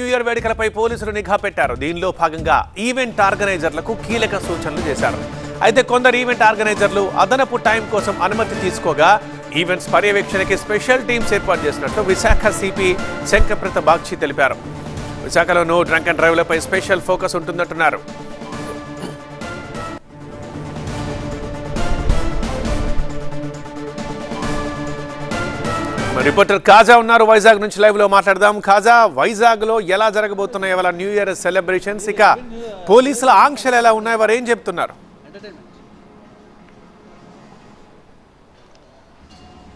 Year వేడుకలపై పోలీసులు నిఘా పెట్టారు. దీనిలో భాగంగా ఈవెంట్ ఆర్గనైజర్లకు కీలక సూచనలు చేశారు. అయితే కొందరు ఈవెంట్ ఆర్గనైజర్లు అదనపు టైం కోసం అనుమతి తీసుకోగా ఈవెంట్స్ పర్యవేక్షణకి స్పెషల్ టీమ్స్ ఏర్పాటు చేసినట్లు విశాఖ సిపి శంకరప్రత బాగ్చి తెలిపారు. విశాఖలో నో డ్రంక్ అండ్ డ్రైవ్లపై స్పెషల్ ఫోకస్ ఉంటుందంటున్నారు. రిపోర్టర్ కాజా ఉన్నారు వైజాగ్ నుంచి. లైవ్ లో మాట్లాడదాం. కాజా, వైజాగ్ లో ఎలా జరగబోతున్నాయి ఇవాళ న్యూ ఇయర్ సెలబ్రేషన్స్? ఇక పోలీసుల ఆంక్షలు ఎలా ఉన్నాయి, వారు ఏం చెప్తున్నారు?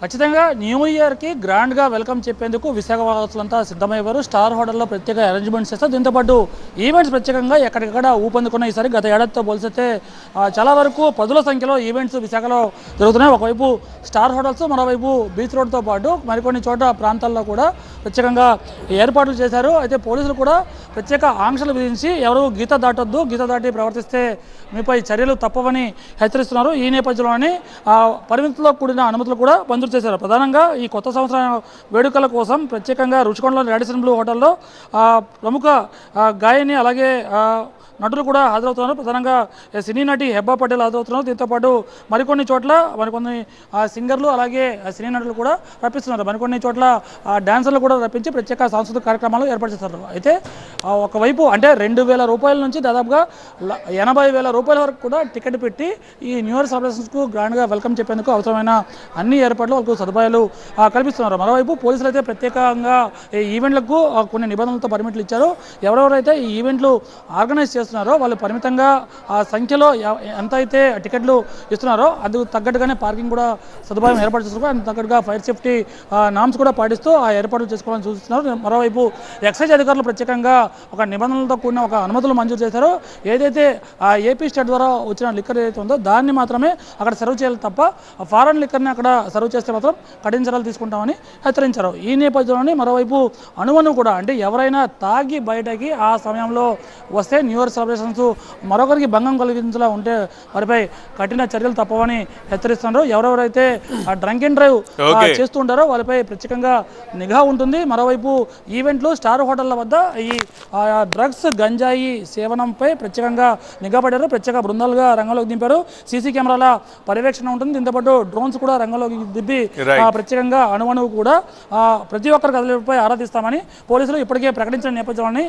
ఖచ్చితంగా న్యూ ఇయర్కి గ్రాండ్గా వెల్కమ్ చెప్పేందుకు విశాఖవాసులంతా సిద్ధమయ్యారు. స్టార్ హోటల్లో ప్రత్యేక అరేంజ్మెంట్స్ చేస్తారు. దీంతోపాటు ఈవెంట్స్ ప్రత్యేకంగా ఎక్కడికక్కడ ఊపందుకున్న ఈసారి గత ఏడాదితో పోలిస్తే చాలా వరకు పదుల సంఖ్యలో ఈవెంట్స్ విశాఖలో జరుగుతున్నాయి. ఒకవైపు స్టార్ హోటల్స్, మరోవైపు బీచ్ రోడ్తో పాటు మరికొన్ని చోట్ల ప్రాంతాల్లో కూడా ప్రత్యేకంగా ఏర్పాట్లు చేశారు. అయితే పోలీసులు కూడా ప్రత్యేక ఆంక్షలు విధించి ఎవరు గీత దాటొద్దు, గీత దాటి ప్రవర్తిస్తే మీపై చర్యలు తప్పవని హెచ్చరిస్తున్నారు. ఈ నేపథ్యంలోని పరిమితితో కూడిన అనుమతులు కూడా మంజూరు చేశారు. ప్రధానంగా ఈ కొత్త సంవత్సరం వేడుకల కోసం ప్రత్యేకంగా రుచికొండలోని రాడిసన్ బ్లూ హోటల్లో ప్రముఖ గాయని అలాగే నటులు కూడా హాజరవుతున్నారు. ప్రధానంగా సినీ నటి హెబ్బా పటేల్ హాజరవుతున్నారు. దీంతోపాటు మరికొన్ని చోట్ల మరికొన్ని సింగర్లు అలాగే సినీ నటులు కూడా రప్పిస్తున్నారు. మరికొన్ని చోట్ల డాన్సర్లు కూడా రప్పించి ప్రత్యేక సాంస్కృతిక కార్యక్రమాలు ఏర్పాటు చేస్తారు. అయితే ఒకవైపు అంటే 2,000 రూపాయల నుంచి దాదాపుగా 80,000 రూపాయల వరకు కూడా టికెట్ పెట్టి ఈ న్యూ ఇయర్ సెలబ్రేషన్స్కు గ్రాండ్గా వెల్కమ్ చెప్పేందుకు అవసరమైన అన్ని ఏర్పాట్లు వాళ్ళకు సదుపాయాలు కల్పిస్తున్నారు. మరోవైపు పోలీసులు అయితే ప్రత్యేకంగా ఈ ఈవెంట్లకు కొన్ని నిబంధనలతో పర్మిట్లు ఇచ్చారు. ఎవరెవరైతే ఈ ఈవెంట్లు ఆర్గనైజ్ చేస్తున్నారో వాళ్ళు పరిమితంగా ఆ సంఖ్యలో ఎంత అయితే టికెట్లు ఇస్తున్నారో అందుకు తగ్గట్టుగానే పార్కింగ్ కూడా సదుపాయం ఏర్పాటు చేస్తున్నారు. అందుకు తగ్గట్టుగా ఫైర్ సేఫ్టీ నామ్స్ కూడా పాటిస్తూ ఆ ఏర్పాట్లు చేసుకోవాలని సూచిస్తున్నారు. మరోవైపు ఎక్సైజ్ అధికారులు ప్రత్యేకంగా ఒక నిబంధనలతో కూడిన ఒక అనుమతులు మంజూరు చేశారో ఏదైతే ఏపీ స్టేట్ ద్వారా వచ్చిన లిక్కర్ ఏదైతే ఉందో దాన్ని మాత్రమే అక్కడ సర్వ్ చేయాలి తప్ప ఫారెన్ లిక్కర్ని అక్కడ సర్వ్ చేస్తే మాత్రం కఠిన చర్యలు తీసుకుంటామని హెచ్చరించారు. ఈ నేపథ్యంలోనే మరోవైపు అనుమను కూడా అంటే ఎవరైనా తాగి బయటకి ఆ సమయంలో వస్తే న్యూ ఇయర్ సెలబ్రేషన్స్ మరొకరికి భంగం కలిగించేలా ఉంటే వారిపై కఠిన చర్యలు తప్పవని హెచ్చరిస్తున్నారు. ఎవరెవరైతే డ్రంక్ అండ్ డ్రైవ్ చేస్తూ ఉంటారో వాళ్ళపై ప్రత్యేకంగా నిఘా ఉంటుంది. మరోవైపు ఈవెంట్లు స్టార్ హోటళ్ల వద్ద ఈ డ్రగ్స్ గంజాయి సేవనంపై ప్రత్యేకంగా నిఘా పడ్డారు. ప్రత్యేక బృందాలుగా రంగంలోకి దింపారు. సీసీ కెమెరాల పర్యవేక్షణ ఉంటుంది. దీంతోపాటు డ్రోన్స్ కూడా రంగంలోకి దింపి ప్రత్యేకంగా అణువణువు కూడా ప్రతి ఒక్కరి కదలికపై ఆరాధిస్తామని పోలీసులు ఇప్పటికే ప్రకటించిన నేపథ్యంలోని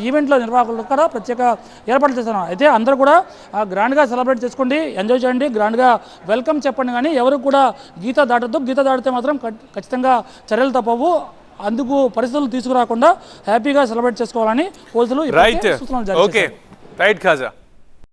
ఈవెంట్ల నిర్వాహకులు కూడా ప్రత్యేక ఏర్పాట్లు చేస్తున్నారు. అయితే అందరూ కూడా గ్రాండ్గా సెలబ్రేట్ చేసుకోండి, ఎంజాయ్ చేయండి, గ్రాండ్గా వెల్కమ్ చెప్పండి. కానీ ఎవరు కూడా గీత దాటద్దు. గీత దాటితే మాత్రం ఖచ్చితంగా చర్యలు తప్పవు. అందుకు పరిస్థితులు తీసుకురాకుండా హ్యాపీగా సెలబ్రేట్ చేసుకోవాలని పోలీసులు సూచనలు జారీ చేశారు.